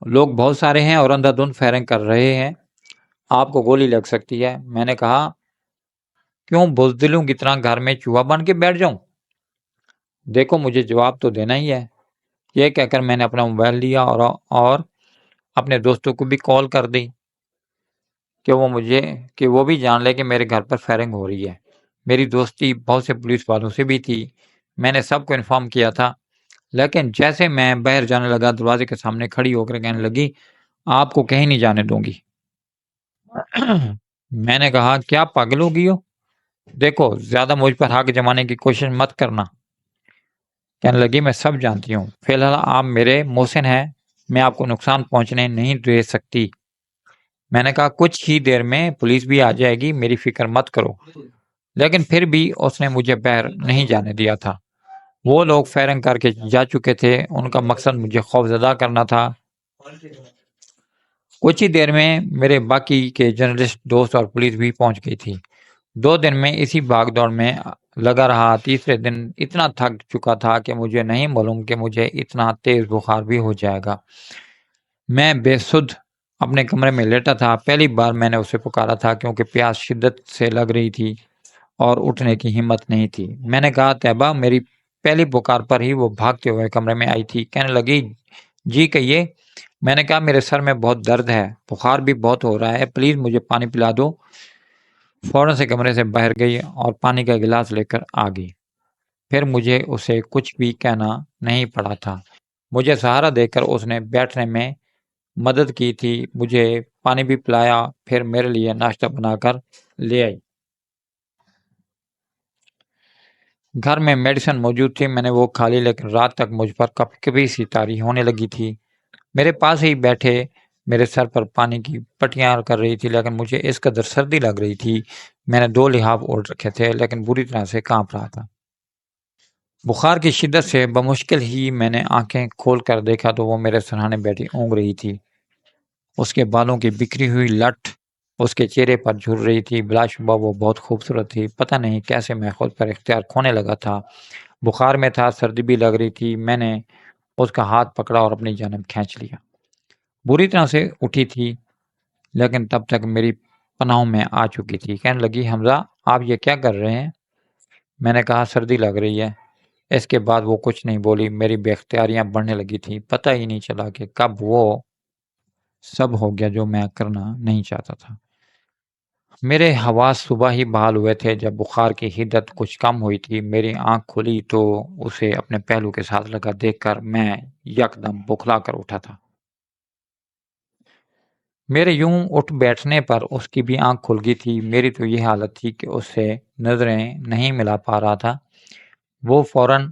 لوگ بہت سارے ہیں اور اندھا دھند فائرنگ کر رہے ہیں، آپ کو گولی لگ سکتی ہے۔ میں نے کہا، کیوں بزدلوں کی طرح گھر میں چوہا بن کے بیٹھ جاؤں؟ دیکھو مجھے جواب تو دینا ہی ہے۔ یہ کہہ کر میں نے اپنا موبائل لیا اور اپنے دوستوں کو بھی کال کر دی کہ وہ بھی جان لے کہ میرے گھر پر فائرنگ ہو رہی ہے۔ میری دوستی بہت سے پولیس والوں سے بھی تھی، میں نے سب کو انفارم کیا تھا، لیکن جیسے میں باہر جانے لگا دروازے کے سامنے کھڑی ہو کر کہنے لگی، آپ کو کہیں نہیں جانے دوں گی۔ میں نے کہا، کیا پاگل ہو گئی ہو؟ دیکھو زیادہ مجھ پر حق جمانے کی کوشش مت کرنا۔ کہنے لگی، میں سب جانتی ہوں، فی الحال آپ میرے محسن ہیں، میں آپ کو نقصان پہنچنے نہیں دے سکتی۔ میں نے کہا، کچھ ہی دیر میں پولیس بھی آ جائے گی، میری فکر مت کرو۔ لیکن پھر بھی اس نے مجھے باہر نہیں جانے دیا تھا۔ وہ لوگ فائرنگ کر کے جا چکے تھے، ان کا مقصد مجھے خوفزدہ کرنا تھا۔ کچھ ہی دیر میں میرے باقی کے جرنلسٹ دوست اور پولیس بھی پہنچ گئی تھی۔ 2 دن میں اسی بھاگ دوڑ میں لگا رہا۔ تیسرے دن اتنا تھک چکا تھا کہ مجھے نہیں معلوم کہ مجھے اتنا تیز بخار بھی ہو جائے گا۔ میں بے سدھ اپنے کمرے میں لیٹا تھا۔ پہلی بار میں نے اسے پکارا تھا کیونکہ پیاس شدت سے لگ رہی تھی اور اٹھنے کی ہمت نہیں تھی۔ میں نے کہا، طیبہ، میری پہلی پکار پر ہی وہ بھاگتے ہوئے کمرے میں آئی تھی۔ کہنے لگی، جی کہیے۔ میں نے کہا، میرے سر میں بہت درد ہے، بخار بھی بہت ہو رہا ہے، پلیز مجھے پانی پلا دو۔ فوراً سے کمرے سے باہر گئی اور پانی کا گلاس لے کر آ گئی۔ پھر مجھے اسے کچھ بھی کہنا نہیں پڑا تھا۔ مجھے سہارا دے کر اس نے بیٹھنے میں مدد کی تھی، مجھے پانی بھی پلایا، پھر میرے لیے ناشتہ بنا کر لے آئی۔ گھر میں میڈیسن موجود تھی، میں نے وہ کھا لی، لیکن رات تک مجھ پر کبھی سی طاری ہونے لگی تھی۔ میرے پاس ہی بیٹھے میرے سر پر پانی کی پٹیاں کر رہی تھی، لیکن مجھے اس قدر سردی لگ رہی تھی۔ میں نے 2 لحاف اوڑھ رکھے تھے، لیکن بری طرح سے کانپ رہا تھا۔ بخار کی شدت سے بمشکل ہی میں نے آنکھیں کھول کر دیکھا تو وہ میرے سرہانے بیٹھی اونگ رہی تھی۔ اس کے بالوں کی بکھری ہوئی لٹ اس کے چہرے پر جھل رہی تھی۔ بلا شبہ وہ بہت خوبصورت تھی۔ پتہ نہیں کیسے میں خود پر اختیار کھونے لگا تھا۔ بخار میں تھا، سردی بھی لگ رہی تھی۔ میں نے اس کا ہاتھ پکڑا اور اپنی جانب کھینچ لیا۔ بری طرح سے اٹھی تھی، لیکن تب تک میری پناہوں میں آ چکی تھی۔ کہنے لگی، حمزہ آپ یہ کیا کر رہے ہیں؟ میں نے کہا سردی لگ رہی ہے۔ اس کے بعد وہ کچھ نہیں بولی۔ میری بے اختیاریاں بڑھنے لگی تھیں۔ پتہ ہی نہیں چلا کہ کب وہ سب ہو گیا جو میں کرنا نہیں چاہتا تھا۔ میرے حواس صبح ہی بحال ہوئے تھے۔ جب بخار کی حدت کچھ کم ہوئی تھی، میری آنکھ کھلی تو اسے اپنے پہلو کے ساتھ لگا دیکھ کر میں یکدم بوکھلا کر اٹھا تھا۔ میرے یوں اٹھ بیٹھنے پر اس کی بھی آنکھ کھل گئی تھی۔ میری تو یہ حالت تھی کہ اس سے نظریں نہیں ملا پا رہا تھا۔ وہ فوراً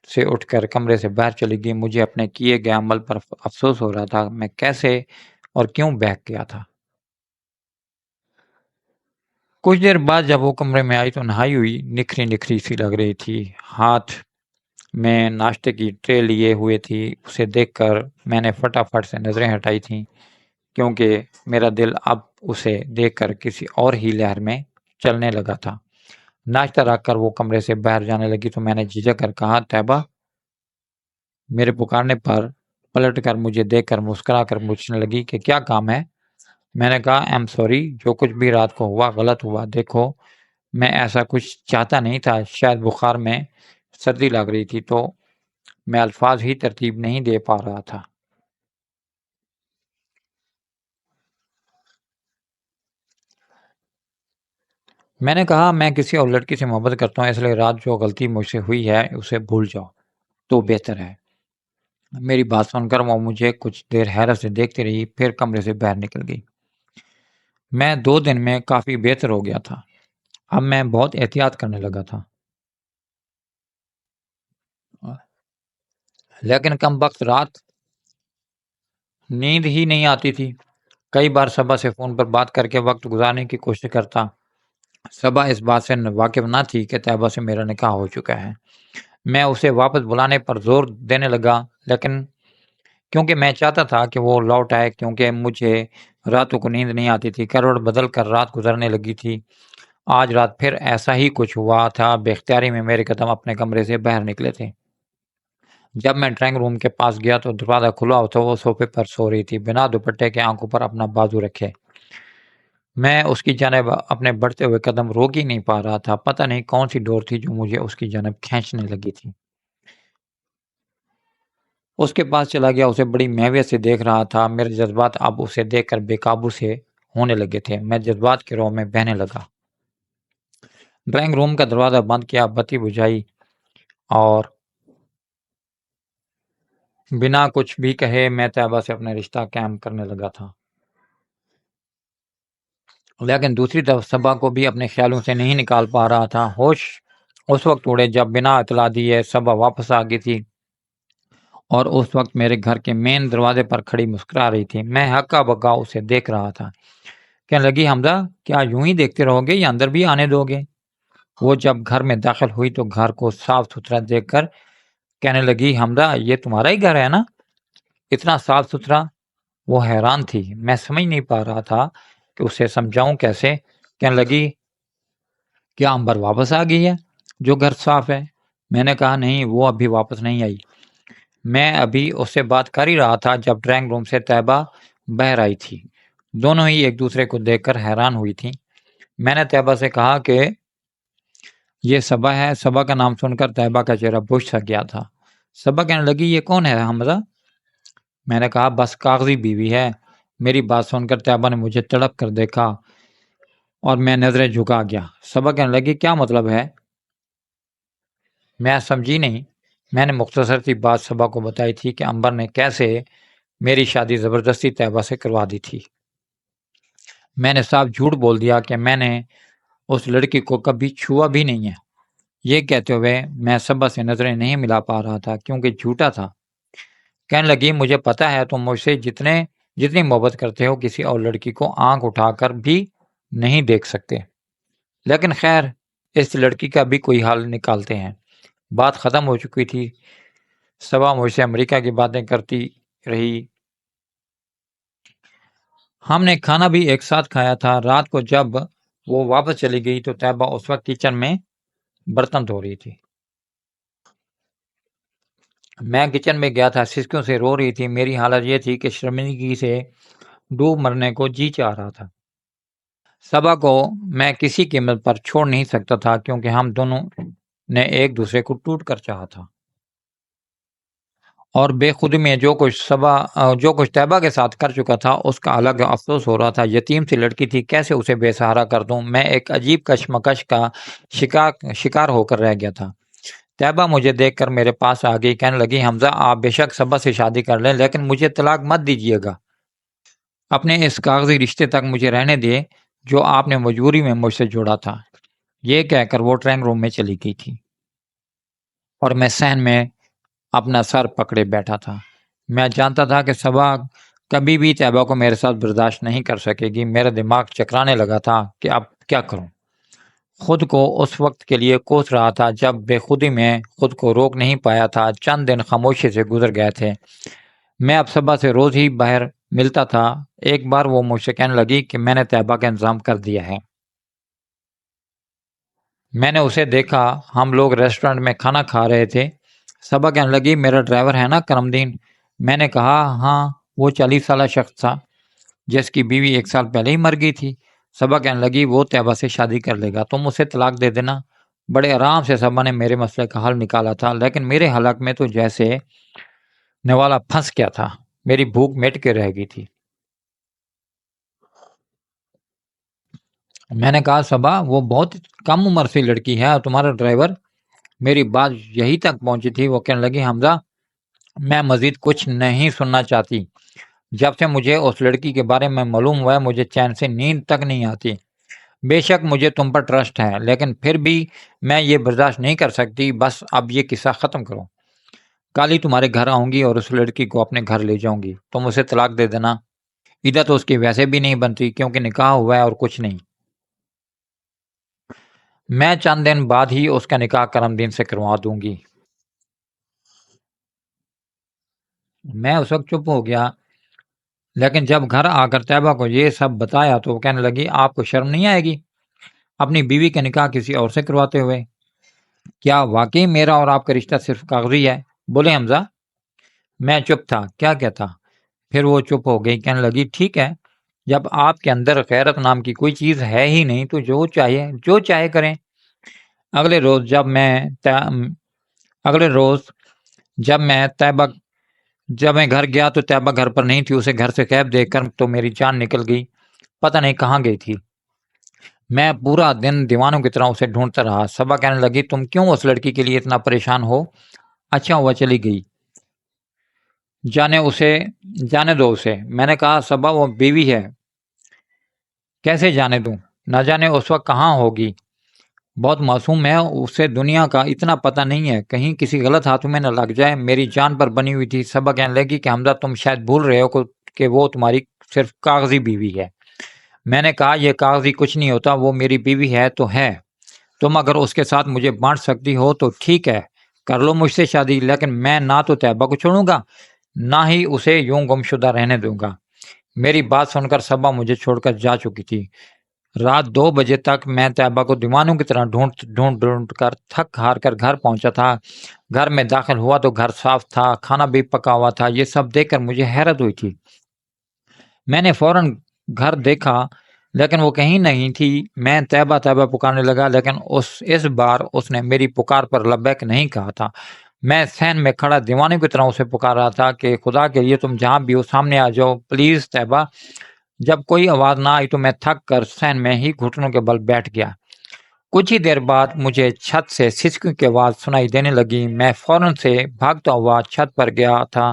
سے اٹھ کر کمرے سے باہر چلی گئی۔ مجھے اپنے کیے گئے عمل پر افسوس ہو رہا تھا۔ میں کیسے اور کیوں بہک گیا تھا۔ کچھ دیر بعد جب وہ کمرے میں آئی تو نہائی ہوئی نکھری نکھری سی لگ رہی تھی۔ ہاتھ میں ناشتے کی ٹرے لیے ہوئے تھی۔ اسے دیکھ کر میں نے فٹافٹ سے نظریں ہٹائی تھیں، کیونکہ میرا دل اب اسے دیکھ کر کسی اور ہی لہر میں چلنے لگا تھا۔ ناشتہ رکھ کر وہ کمرے سے باہر جانے لگی تو میں نے جھجک کر کہا، طیبہ؟ میرے پکارنے پر پلٹ کر مجھے دیکھ کر مسکرا کر پوچھنے لگی کہ کیا کام ہے؟ میں نے کہا، ایم سوری، جو کچھ بھی رات کو ہوا غلط ہوا۔ دیکھو میں ایسا کچھ چاہتا نہیں تھا۔ شاید بخار میں سردی لگ رہی تھی تو میں الفاظ ہی ترتیب نہیں دے پا رہا تھا۔ میں نے کہا، میں کسی اور لڑکی سے محبت کرتا ہوں، اس لیے رات جو غلطی مجھ سے ہوئی ہے اسے بھول جاؤ تو بہتر ہے۔ میری بات سن کر وہ مجھے کچھ دیر حیرت سے دیکھتی رہی، پھر کمرے سے باہر نکل گئی۔ میں 2 دن میں کافی بہتر ہو گیا تھا۔ اب میں بہت احتیاط کرنے لگا تھا، لیکن کم وقت رات نیند ہی نہیں آتی تھی۔ کئی بار صبا سے فون پر بات کر کے وقت گزارنے کی کوشش کرتا۔ صبا اس بات سے واقف نہ تھی کہ طیبہ سے میرا نکاح ہو چکا ہے۔ میں اسے واپس بلانے پر زور دینے لگا، لیکن کیونکہ میں چاہتا تھا کہ وہ لوٹ آئے، کیونکہ مجھے راتوں کو نیند نہیں آتی تھی۔ کروٹ بدل کر رات گزرنے لگی تھی۔ آج رات پھر ایسا ہی کچھ ہوا تھا۔ بے اختیاری میں میرے قدم اپنے کمرے سے باہر نکلے تھے۔ جب میں ڈرائنگ روم کے پاس گیا تو دروازہ کھلا تو وہ صوفے پر سو رہی تھی، بنا دوپٹے کے، آنکھوں پر اپنا بازو رکھے۔ میں اس کی جانب اپنے بڑھتے ہوئے قدم روک ہی نہیں پا رہا تھا۔ پتہ نہیں کون سی ڈور تھی جو مجھے اس کی جانب کھینچنے لگی تھی۔ اس کے پاس چلا گیا، اسے بڑی محویت سے دیکھ رہا تھا۔ میرے جذبات اب اسے دیکھ کر بے قابو سے ہونے لگے تھے۔ میں جذبات کے رو میں بہنے لگا۔ ڈرائنگ روم کا دروازہ بند کیا، بتی بجھائی اور بنا کچھ بھی کہے میں طیبہ سے اپنا رشتہ قائم کرنے لگا تھا۔ لیکن دوسری طرف صبا کو بھی اپنے خیالوں سے نہیں نکال پا رہا تھا۔ ہوش اس وقت اڑے جب بنا اطلاع دیے صبا واپس آ گئی تھی اور اس وقت میرے گھر کے مین دروازے پر کھڑی مسکرا رہی تھی۔ میں ہکا بکا اسے دیکھ رہا تھا۔ کہنے لگی، حمزہ کیا یوں ہی دیکھتے رہو گے یا اندر بھی آنے دو گے؟ وہ جب گھر میں داخل ہوئی تو گھر کو صاف ستھرا دیکھ کر کہنے لگی، حمزہ یہ تمہارا ہی گھر ہے نا؟ اتنا صاف ستھرا؟ وہ حیران تھی۔ میں سمجھ نہیں پا رہا تھا کہ اسے سمجھاؤں کیسے۔ کہنے لگی، کیا امبر واپس آ گئی ہے جو گھر صاف ہے؟ میں نے کہا، نہیں، وہ ابھی واپس نہیں آئی۔ میں ابھی اس سے بات کر ہی رہا تھا جب ڈرائنگ روم سے طیبہ باہر آئی تھی۔ دونوں ہی ایک دوسرے کو دیکھ کر حیران ہوئی تھی۔ میں نے طیبہ سے کہا کہ یہ صبا ہے۔ صبا کا نام سن کر طیبہ کا چہرہ بجھ سا گیا تھا۔ صبا کہنے لگی، یہ کون ہے حمزہ؟ میں نے کہا، بس کاغذی بیوی ہے۔ میری بات سن کر طیبہ نے مجھے تڑپ کر دیکھا اور میں نظریں جھکا گیا۔ صبا کہنے لگی، کیا مطلب ہے؟ میں سمجھی نہیں۔ میں نے مختصر سی بات صبا کو بتائی تھی کہ امبر نے کیسے میری شادی زبردستی طیبہ سے کروا دی تھی۔ میں نے صاف جھوٹ بول دیا کہ میں نے اس لڑکی کو کبھی چھوا بھی نہیں ہے۔ یہ کہتے ہوئے میں صبا سے نظریں نہیں ملا پا رہا تھا کیونکہ جھوٹا تھا۔ کہنے لگی مجھے پتا ہے تم مجھ سے جتنی محبت کرتے ہو کسی اور لڑکی کو آنکھ اٹھا کر بھی نہیں دیکھ سکتے، لیکن خیر اس لڑکی کا بھی کوئی حل نکالتے ہیں۔ بات ختم ہو چکی تھی۔ صبا مجھ سے امریکہ کی باتیں کرتی رہی۔ ہم نے کھانا بھی ایک ساتھ کھایا تھا۔ رات کو جب وہ واپس چلی گئی تو طیبہ اس وقت کچن میں برتن دھو رہی تھی۔ میں کچن میں گیا تھا، سسکیوں سے رو رہی تھی۔ میری حالت یہ تھی کہ شرمندگی سے ڈوب مرنے کو جی چاہ رہا تھا۔ صبا کو میں کسی قیمت پر چھوڑ نہیں سکتا تھا کیونکہ ہم دونوں نے ایک دوسرے کو ٹوٹ کر چاہا تھا، اور بے خودی میں جو کچھ طیبہ کے ساتھ کر چکا تھا اس کا الگ افسوس ہو رہا تھا۔ یتیم سی لڑکی تھی، کیسے اسے بے سہارا کر دوں؟ میں ایک عجیب کشمکش کا شکار ہو کر رہ گیا تھا۔ طیبہ مجھے دیکھ کر میرے پاس آ گئی، کہنے لگی حمزہ آپ بے شک صبا سے شادی کر لیں لیکن مجھے طلاق مت دیجیے گا، اپنے اس کاغذی رشتے تک مجھے رہنے دیں جو آپ نے مجبوری میں مجھ سے جوڑا تھا۔ یہ کہہ کر وہ ڈرائنگ روم میں چلی گئی تھی اور میں صحن میں اپنا سر پکڑے بیٹھا تھا۔ میں جانتا تھا کہ صبا کبھی بھی طیبہ کو میرے ساتھ برداشت نہیں کر سکے گی۔ میرا دماغ چکرانے لگا تھا کہ اب کیا کروں۔ خود کو اس وقت کے لیے کوس رہا تھا جب بے خودی میں خود کو روک نہیں پایا تھا۔ چند دن خاموشی سے گزر گئے تھے۔ میں اب صبا سے روز ہی باہر ملتا تھا۔ ایک بار وہ مجھ سے کہنے لگی کہ میں نے طیبہ کا انتظام کر دیا ہے۔ میں نے اسے دیکھا، ہم لوگ ریسٹورنٹ میں کھانا کھا رہے تھے۔ صبا کہنے لگی میرا ڈرائیور ہے نا کرم دین؟ میں نے کہا ہاں، وہ 40 سالہ شخص تھا جس کی بیوی 1 سال پہلے ہی مر گئی تھی۔ صبا کہنے لگی وہ طیبہ سے شادی کر لے گا، تم اسے طلاق دے دینا۔ بڑے آرام سے صبا نے میرے مسئلے کا حل نکالا تھا، لیکن میرے حلق میں تو جیسے نوالا پھنس گیا تھا۔ میری بھوک مٹ کے رہ گئی تھی۔ میں نے کہا صبا وہ بہت کم عمر سے لڑکی ہے اور تمہارا ڈرائیور۔ میری بات یہی تک پہنچی تھی، وہ کہنے لگی حمزہ میں مزید کچھ نہیں سننا چاہتی۔ جب سے مجھے اس لڑکی کے بارے میں معلوم ہوا ہے مجھے چین سے نیند تک نہیں آتی۔ بے شک مجھے تم پر ٹرسٹ ہے لیکن پھر بھی میں یہ برداشت نہیں کر سکتی۔ بس اب یہ قصہ ختم کرو۔ کل ہی تمہارے گھر آؤں گی اور اس لڑکی کو اپنے گھر لے جاؤں گی، تم اسے طلاق دے دینا۔ عدت تو اس کی ویسے بھی نہیں بنتی کیونکہ نکاح ہوا ہے اور کچھ نہیں۔ میں چند دن بعد ہی اس کا نکاح کرم دین سے کروا دوں گی۔ میں اس وقت چپ ہو گیا، لیکن جب گھر آ کر طیبہ کو یہ سب بتایا تو وہ کہنے لگی آپ کو شرم نہیں آئے گی اپنی بیوی کا نکاح کسی اور سے کرواتے ہوئے؟ کیا واقعی میرا اور آپ کا رشتہ صرف کاغذی ہے؟ بولے حمزہ۔ میں چپ تھا، کیا کہتا؟ پھر وہ چپ ہو گئی، کہنے لگی ٹھیک ہے، جب آپ کے اندر غیرت نام کی کوئی چیز ہے ہی نہیں تو جو چاہے کریں۔ اگلے روز جب میں گھر گیا تو طیبہ گھر پر نہیں تھی۔ اسے گھر سے غائب دیکھ کر تو میری جان نکل گئی، پتہ نہیں کہاں گئی تھی۔ میں پورا دن دیوانوں کی طرح اسے ڈھونڈتا رہا۔ صبا کہنے لگی تم کیوں اس لڑکی کے لیے اتنا پریشان ہو؟ اچھا ہوا چلی گئی، جانے دو اسے۔ میں نے کہا صبا وہ بیوی ہے، کیسے جانے دوں؟ نہ جانے اس وقت کہاں ہوگی، بہت معصوم ہے، اسے دنیا کا اتنا پتہ نہیں ہے، کہیں کسی غلط ہاتھوں میں نہ لگ جائے، میری جان پر بنی ہوئی تھی۔ صبا کہنے لگی کہ حمزہ تم شاید بھول رہے ہو کہ وہ تمہاری صرف کاغذی بیوی ہے۔ میں نے کہا یہ کاغذی کچھ نہیں ہوتا، وہ میری بیوی ہے تو ہے، تم اگر اس کے ساتھ مجھے بانٹ سکتی ہو تو ٹھیک ہے، کر لو مجھ سے شادی، لیکن میں نہ تو طیبہ کو چھوڑوں گا نہ ہی اسے یوں گمشدہ رہنے دوں گا۔ میری بات سن کر صبا مجھے چھوڑ کر جا چکی تھی۔ رات 2 بجے تک میں طیبہ کو دیوانوں کی طرح ڈھونڈ کر تھک ہار کر گھر پہنچا تھا۔ گھر میں داخل ہوا تو گھر صاف تھا، کھانا بھی پکا ہوا تھا۔ یہ سب دیکھ کر مجھے حیرت ہوئی تھی۔ میں نے فوراً گھر دیکھا لیکن وہ کہیں نہیں تھی۔ میں طیبہ پکارنے لگا لیکن اس بار اس نے میری پکار پر لبیک نہیں کہا تھا۔ میں صحن میں کھڑا دیوانے کی طرح اسے پکار رہا تھا کہ خدا کے لیے تم جہاں بھی ہو سامنے آ جاؤ پلیز طیبہ۔ جب کوئی آواز نہ آئی تو میں تھک کر صحن میں ہی گھٹنوں کے بل بیٹھ گیا۔ کچھ ہی دیر بعد مجھے چھت سے سسکیوں کی آواز سنائی دینے لگی۔ میں فوراً سے بھاگتا ہوا چھت پر گیا تھا۔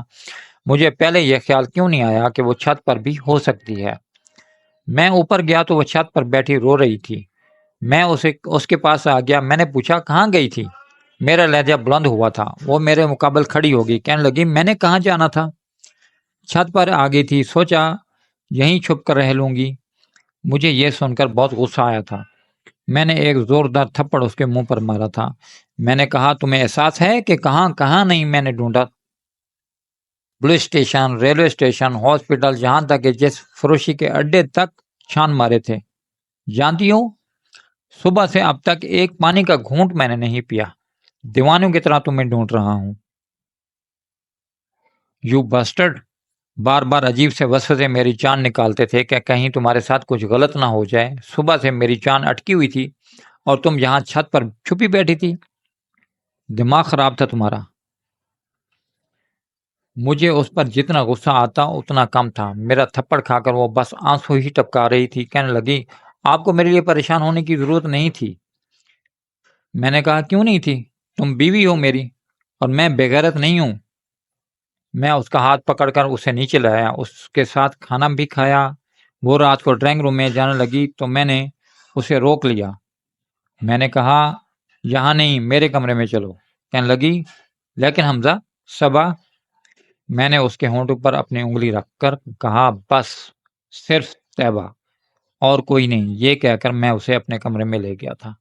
مجھے پہلے یہ خیال کیوں نہیں آیا کہ وہ چھت پر بھی ہو سکتی ہے۔ میں اوپر گیا تو وہ چھت پر بیٹھی رو رہی تھی۔ میں اس کے پاس آ گیا۔ میں نے پوچھا کہاں گئی تھی؟ میرا لہجہ بلند ہوا تھا۔ وہ میرے مقابل کھڑی ہوگی، کہنے لگی میں نے کہاں جانا تھا، چھت پر آ گئی تھی، سوچا یہیں چھپ کر رہ لوں گی۔ مجھے یہ سن کر بہت غصہ آیا تھا۔ میں نے ایک زوردار تھپڑ اس کے منہ پر مارا تھا۔ میں نے کہا تمہیں احساس ہے کہ کہاں کہاں نہیں میں نے ڈھونڈا، police station, railway station, hospital, جہاں تک کہ جس فروشی کے اڈے تک چھان مارے تھے۔ جانتی ہوں صبح سے اب تک ایک پانی کا گھونٹ میں نے نہیں پیا، دیوانوں کی طرح تمہیں ڈھونڈ رہا ہوں۔ یو باسٹرڈ، بار بار عجیب سے وسوسے میری جان نکالتے تھے کہ کہیں تمہارے ساتھ کچھ غلط نہ ہو جائے۔ صبح سے میری جان اٹکی ہوئی تھی اور تم یہاں چھت پر چھپی بیٹھی تھی۔ دماغ خراب تھا تمہارا۔ مجھے اس پر جتنا غصہ آتا اتنا کم تھا۔ میرا تھپڑ کھا کر وہ بس آنسو ہی ٹپکا رہی تھی، کہنے لگی آپ کو میرے لیے پریشان ہونے کی ضرورت نہیں تھی۔ میں نے کہا کیوں نہیں تھی، تم بیوی ہو میری اور میں بے غیرت نہیں ہوں۔ میں اس کا ہاتھ پکڑ کر اسے نیچے لایا، اس کے ساتھ کھانا بھی کھایا۔ وہ رات کو ڈرائنگ روم میں جانے لگی تو میں نے اسے روک لیا۔ میں نے کہا یہاں نہیں، میرے کمرے میں چلو۔ کہنے لگی لیکن حمزہ، صبا۔ میں نے اس کے ہونٹوں پر اپنی انگلی رکھ کر کہا بس صرف طیبہ اور کوئی نہیں۔ یہ کہہ کر میں اسے اپنے کمرے میں لے گیا تھا۔